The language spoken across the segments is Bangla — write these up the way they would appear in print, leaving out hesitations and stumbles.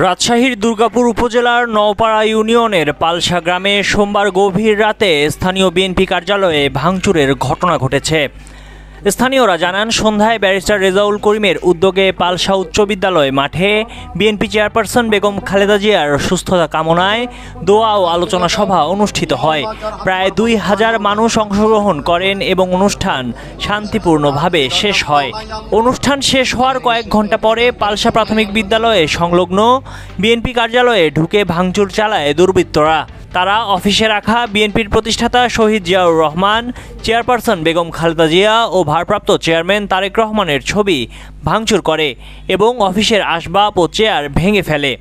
রাজশাহীর দুর্গাপুর উপজেলার নওপাড়া ইউনিয়নের পালসা গ্রামে সোমবার গভীর রাতে স্থানীয় বিএনপি কার্যালয়ে ভাঙচুরের ঘটনা ঘটেছে। স্থানীয়রা জানান, সন্ধ্যায় ব্যারিস্টার রেজাউল করিমের উদ্যোগে পালসা উচ্চ বিদ্যালয় মাঠে বিএনপি চেয়ারপারসন বেগম খালেদা জিয়ার সুস্থতা কামনায় দোয়া ও আলোচনা সভা অনুষ্ঠিত হয়। প্রায় 2000 মানুষ অংশগ্রহণ করেন এবং অনুষ্ঠান শান্তিপূর্ণভাবে শেষ হয়। অনুষ্ঠান শেষ হওয়ার কয়েক ঘন্টা পরে পালসা প্রাথমিক বিদ্যালয়ে সংলগ্ন বিএনপি কার্যালয়ে ঢুকে ভাঙচুর চালায় দুর্বৃত্তরা। তারা অফিসে রাখা বিএনপির প্রতিষ্ঠাতা শহীদ জিয়াউর রহমান, চেয়ারপারসন বেগম খালেদা জিয়া ও ভারপ্রাপ্ত চেয়ারম্যান তারেক রহমানের ছবি ভাঙচুর করে এবং অফিসের আসবাব ও চেয়ার ভেঙে ফেলে।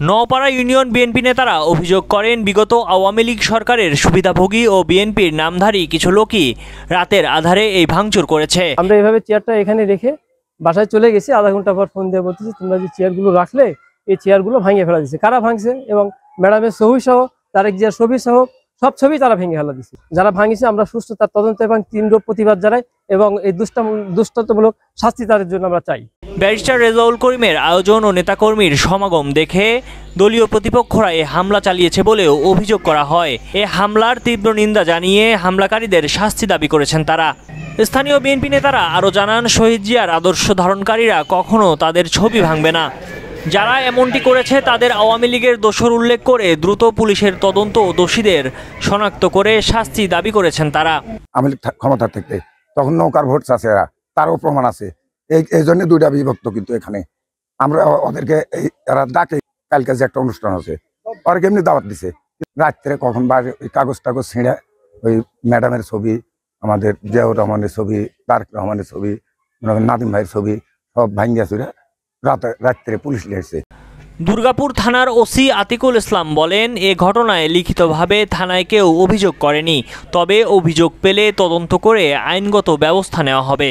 নওপাড়া ইউনিয়ন বিএনপি নেতারা অভিযোগ করেন, বিগত আওয়ামী লীগ সরকারের সুবিধাভোগী ও বিএনপির নামধারী কিছু লোকই রাতের আধারে এই ভাঙচুর করেছে। আমরা এইভাবে চেয়ারটা এখানে রেখে বাসায় চলে গেছি। আধা ঘন্টা পর ফোন দিয়ে বলতেছি, তোমরা যে চেয়ারগুলো রাখলে এই চেয়ারগুলো ভাঙিয়ে ফেলা দিচ্ছে। কারা ভাঙছে এবং ম্যাডামের ছবি সহ তারেক জিয়ার ছবি সহ সব ছবি তারা ভেঙে ফেলা দিচ্ছে। যারা ভাঙিছে আমরা সুস্থ তার তদন্ত এবং তীব্র প্রতিবাদ জানাই এবং এই দুষ্টতামূলক শাস্তি তাদের জন্য আমরা চাই। ব্যারিস্টার রেজাউল করিমের আয়োজন ও নেতাকর্মীর সমাগম দেখে দলীয় প্রতিপক্ষরা এ হামলা চালিয়েছে বলেও অভিযোগ করা হয়। এ হামলার তীব্র নিন্দা জানিয়ে হামলাকারীদের শাস্তি দাবি করেছেন তারা। স্থানীয় বিএনপি নেতারা আরও জানান, শহীদ জিয়ার আদর্শ ধারণকারীরা কখনো তাদের ছবি ভাঙবে না। যারা এমনটি করেছে তাদের আওয়ামী লীগের দোষর উল্লেখ করে দ্রুত পুলিশের তদন্ত ও দোষীদের শনাক্ত করে শাস্তি দাবি করেছেন তারা। আওয়ামী লীগ ক্ষমতা থেকে তখন নৌকার ভোট আছে, তারও প্রমাণ আছে। এই জন্য দুইটা বিভক্ত। কিন্তু এখানে আমরা ওদেরকে এরা ডাকে, কালকে যে একটা অনুষ্ঠান আছে ওরা কেমনি দাওয়াত দিছে, রাত্রে কখন কাগজ টাগজ ছিঁড়ে ওই ম্যাডামের ছবি, আমাদের জিয়াউর রহমানের ছবি, তারেক রহমানের ছবি, নাদিম ভাইয়ের ছবি সব ভাঙ্গিয়া চুরে রাত্রে পুলিশ লিখছে। দুর্গাপুর থানার ওসি আতিকুল ইসলাম বলেন, এ ঘটনায় লিখিতভাবে থানায় কেউ অভিযোগ করেনি, তবে অভিযোগ পেলে তদন্ত করে আইনগত ব্যবস্থা নেওয়া হবে।